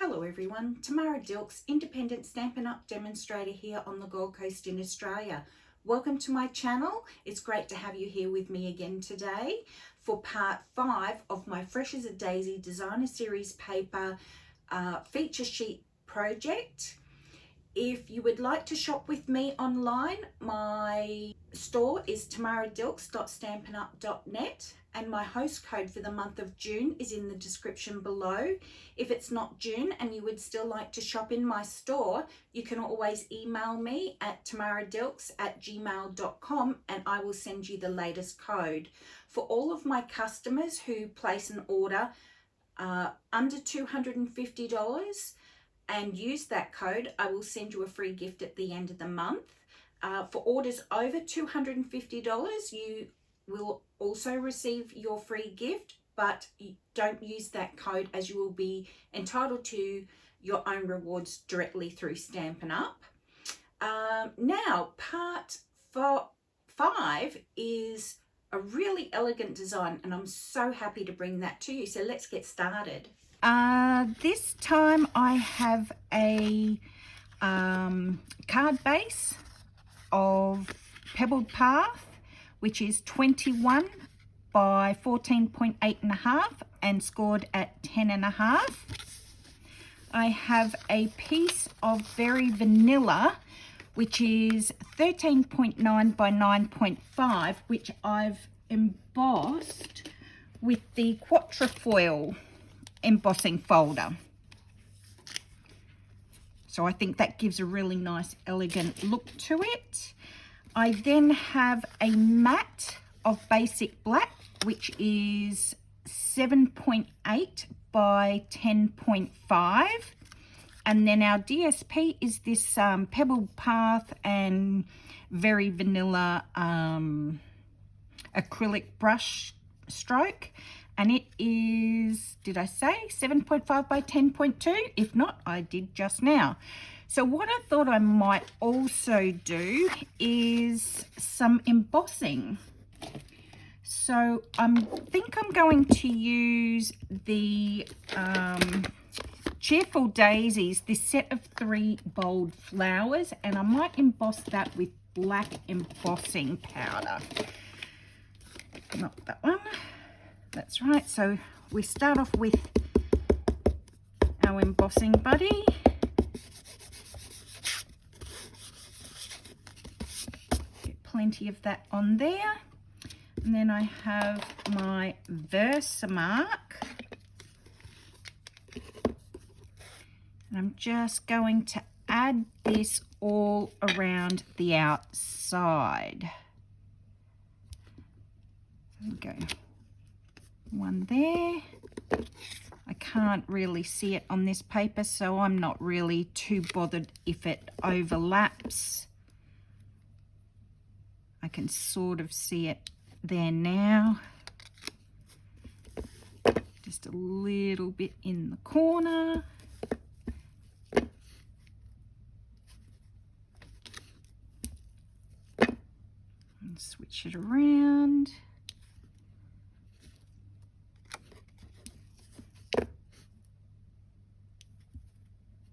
Hello everyone, Tamara Dilks, independent Stampin' Up demonstrator here on the Gold Coast in Australia. Welcome to my channel. It's great to have you here with me again today for part 5 of my Fresh as a Daisy Designer Series paper feature sheet project. If you would like to shop with me online, my store is tamaradilks.stampinup.net and my host code for the month of June is in the description below. If it's not June and you would still like to shop in my store, you can always email me at tamaradilks@gmail.com and I will send you the latest code. For all of my customers who place an order under $250, and use that code, I will send you a free gift at the end of the month. For orders over $250, you will also receive your free gift, but you don't use that code as you will be entitled to your own rewards directly through Stampin' Up. Now, part 5 is a really elegant design, and I'm so happy to bring that to you. So let's get started. This time I have a card base of Pebbled Path, which is 21 by 14.8.5 and scored at 10.5. I have a piece of Very Vanilla, which is 13.9 by 9.5, which I've embossed with the Quatrefoil embossing folder. So I think that gives a really nice elegant look to it. I then have a matte of Basic Black, which is 7.8 by 10.5. And then our DSP is this Pebbled Path and Very Vanilla acrylic brush stroke. And it is, did I say 7.5 by 10.2? If not, I did just now. So what I thought I might also do is some embossing. So I think I'm going to use the Cheerful Daisies, this set of 3 bold flowers, and I might emboss that with black embossing powder. Not that one. That's right, so we start off with our embossing buddy. Get plenty of that on there. And then I have my Versamark. And I'm just going to add this all around the outside. There we go. One there. I can't really see it on this paper, so I'm not really too bothered if it overlaps. I can sort of see it there now. Just a little bit in the corner. And switch it around.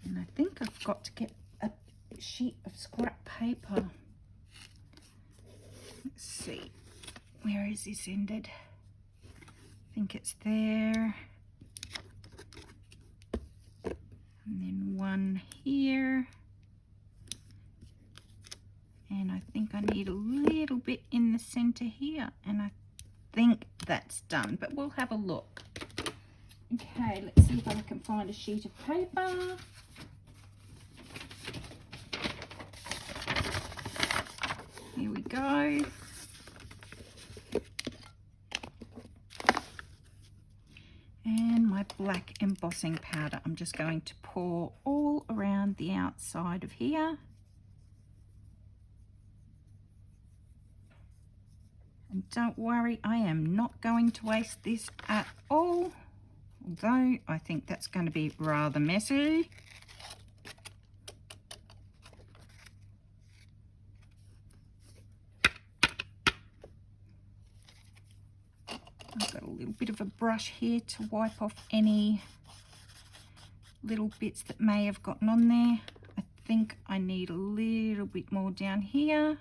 And I think I've got to get a sheet of scrap paper. Let's see, where is this ended? I think it's there. And then one here. And I think I need a little bit in the center here. And I think that's done, but we'll have a look. Okay, let's see if I can find a sheet of paper. Here we go. And my black embossing powder. I'm just going to pour all around the outside of here. And don't worry, I am not going to waste this at all. Although I think that's going to be rather messy. I've got a little bit of a brush here to wipe off any little bits that may have gotten on there. I think I need a little bit more down here.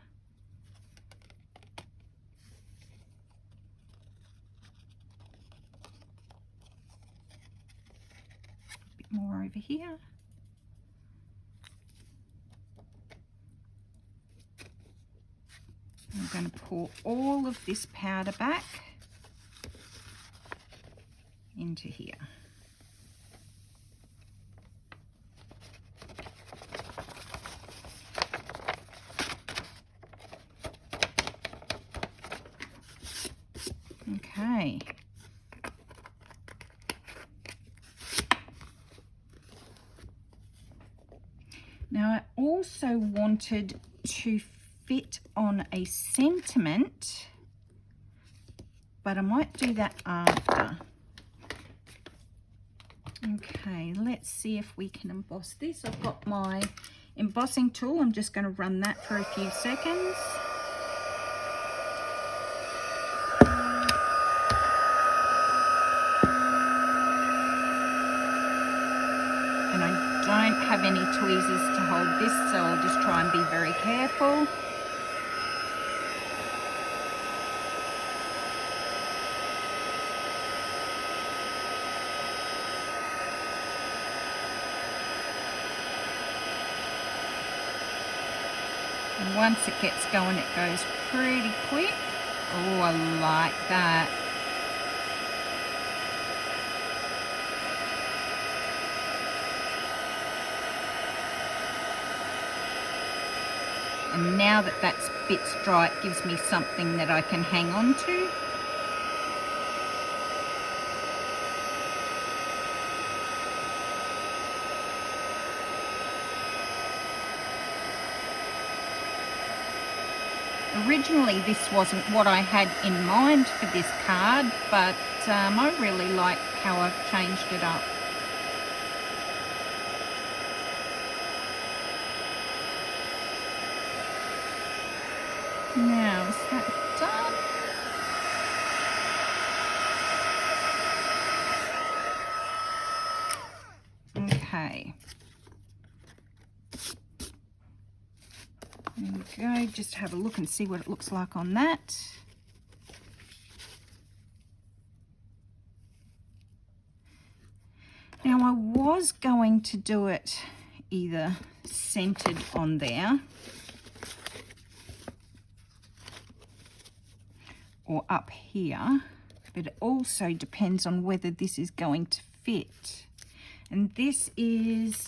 A bit more over here. I'm going to pour all of this powder back into here. Okay. Now I also wanted to fit on a sentiment, but I might do that after. Okay, let's see if we can emboss this. I've got my embossing tool. I'm just going to run that for a few seconds. And I don't have any tweezers to hold this, so I'll just try and be very careful. And once it gets going, it goes pretty quick. Oh, I like that. And now that that's bits dry, it gives me something that I can hang on to. Originally this wasn't what I had in mind for this card, but I really like how I've changed it up. Now, is that done? Okay. There we go, just have a look and see what it looks like on that. Now I was going to do it either centered on there or up here, but it also depends on whether this is going to fit. And this is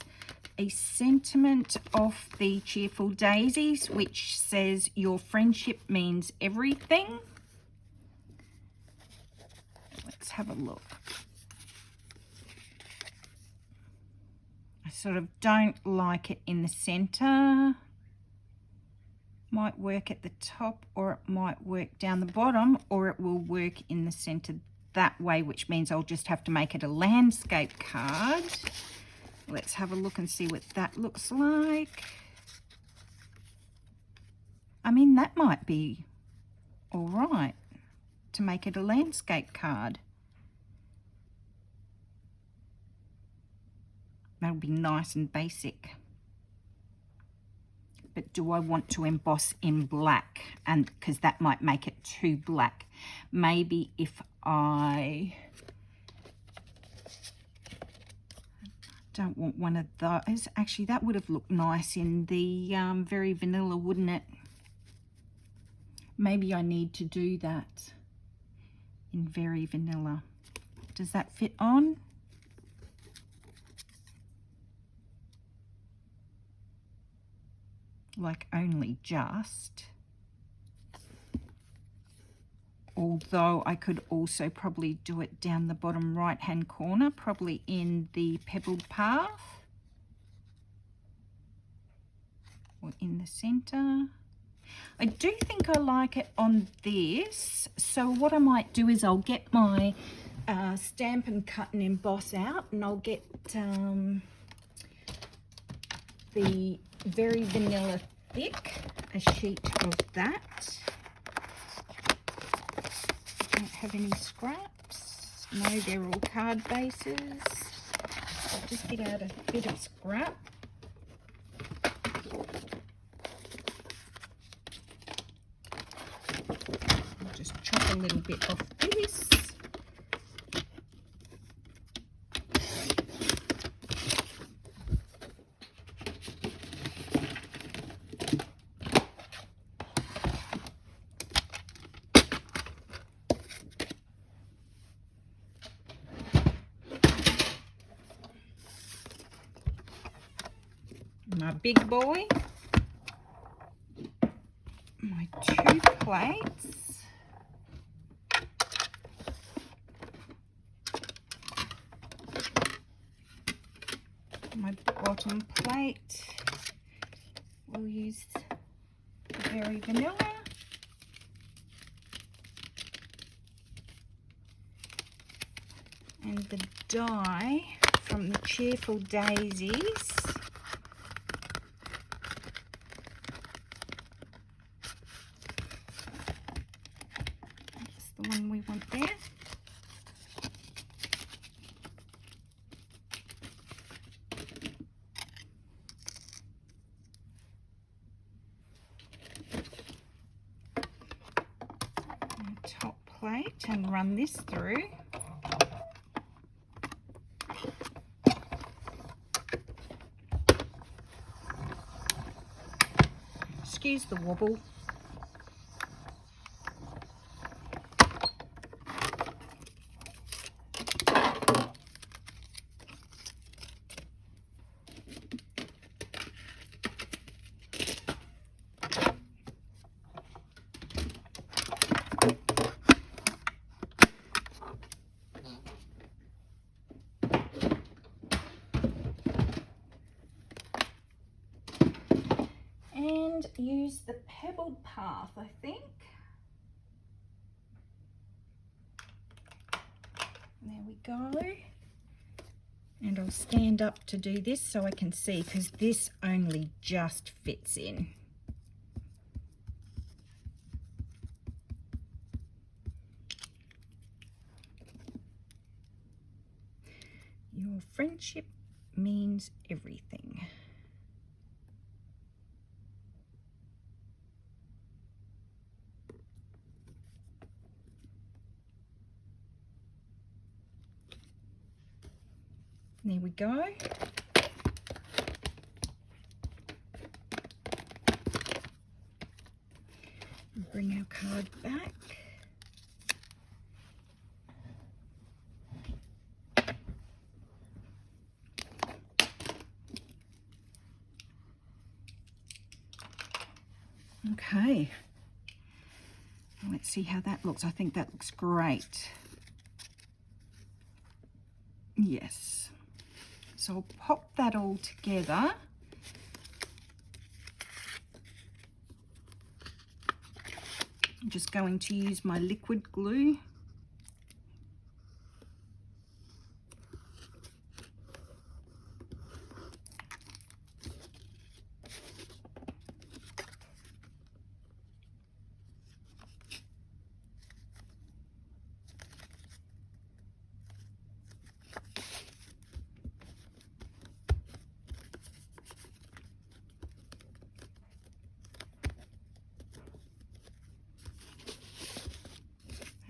a sentiment of the Cheerful Daisies, which says your friendship means everything. Let's have a look. I sort of don't like it in the center. Might work at the top, or it might work down the bottom, or it will work in the center that way, which means I'll just have to make it a landscape card. Let's have a look and see what that looks like. I mean, that might be all right to make it a landscape card. That'll be nice and basic. But do I want to emboss in black? And because that might make it too black. Maybe if I don't want one of those. Actually, that would have looked nice in the Very Vanilla, wouldn't it? Maybe I need to do that in Very Vanilla. Does that fit on? Like only just. Although I could also probably do it down the bottom right hand corner, probably in the Pebbled Path or in the center. I do think I like it on this, so what I might do is I'll get my Stampin' Cut and Emboss out, and I'll get the Very Vanilla Thick, a sheet of that. Don't have any scraps. No, they're all card bases. just get out a bit of scrap. I'll just chop a little bit off this. My big boy, my 2 plates, my bottom plate, we'll use the Very Vanilla, and the die from the Cheerful Daisies. The one we want there. And top plate and run this through. Excuse the wobble. And use the pebbled path, I think. There we go. And I'll stand up to do this so I can see, because this only just fits in. Your friendship means everything. There we go. Bring our card back. Okay. Let's see how that looks. I think that looks great. Yes. So I'll pop that all together. I'm just going to use my liquid glue.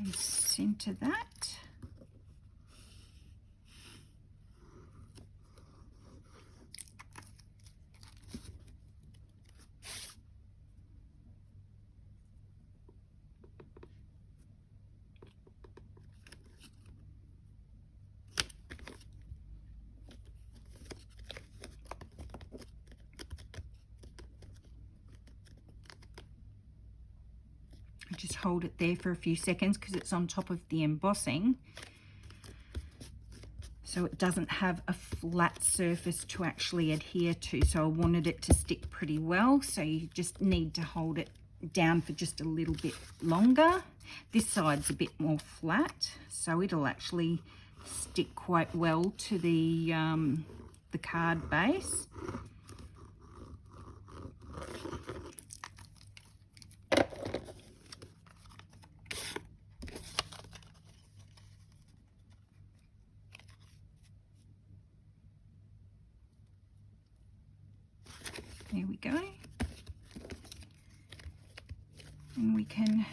And center that. Just hold it there for a few seconds because it's on top of the embossing, so it doesn't have a flat surface to actually adhere to. So I wanted it to stick pretty well, so you just need to hold it down for just a little bit longer. This side's a bit more flat, so it'll actually stick quite well to the card base. There we go. And we can,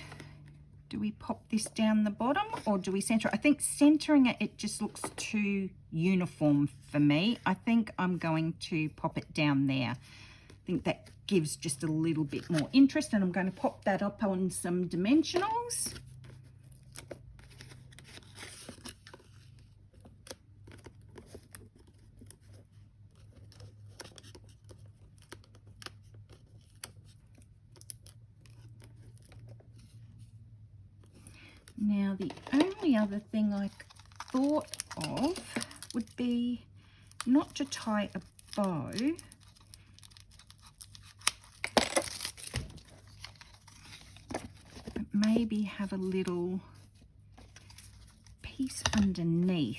do we pop this down the bottom or do we center it? I think centering it, it just looks too uniform for me. I think I'm going to pop it down there. I think that gives just a little bit more interest, and I'm going to pop that up on some dimensionals. Now, the only other thing I thought of would be not to tie a bow, but maybe have a little piece underneath.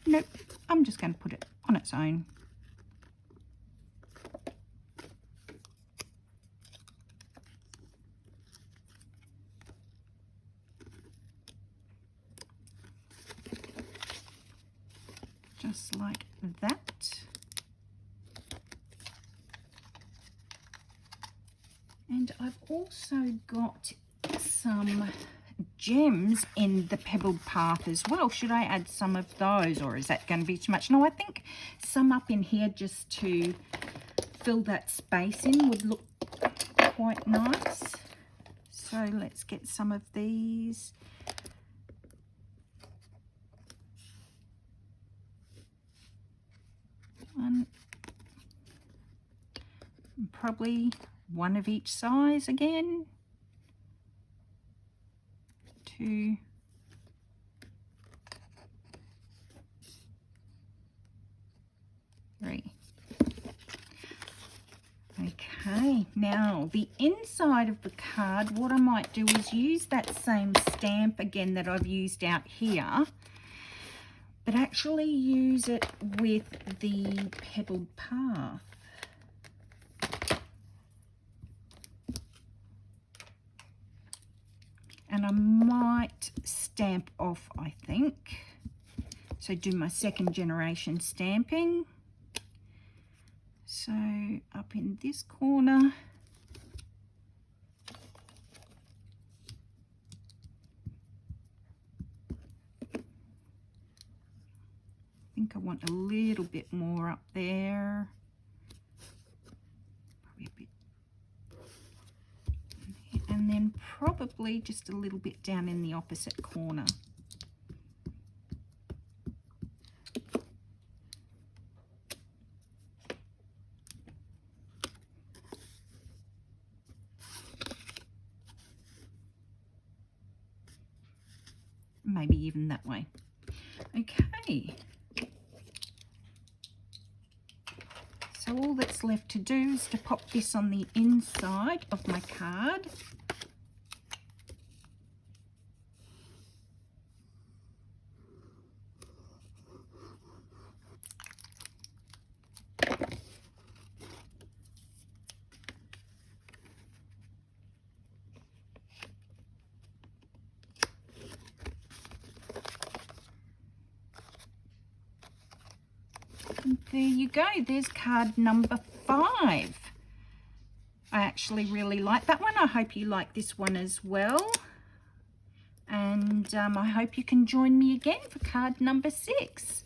Nope, I'm just going to put it on its own. Just like that. And I've also got some gems in the pebbled path as well. Should I add some of those, or is that going to be too much? No, I think some up in here just to fill that space in would look quite nice. So let's get some of these. One, probably one of each size again. 2, 3. Okay, now the inside of the card, what I might do is use that same stamp again that I've used out here, but actually use it with the pebbled path. And I might stamp off, I think. So do my second generation stamping. So up in this corner. I think I want a little bit more up there. Probably a bit. And then probably just a little bit down in the opposite corner. Maybe even that way. Okay. So all that's left to do is to pop this on the inside of my card. And there you go, there's card number 5. I actually really like that one. I hope you like this one as well. And I hope you can join me again for card number 6.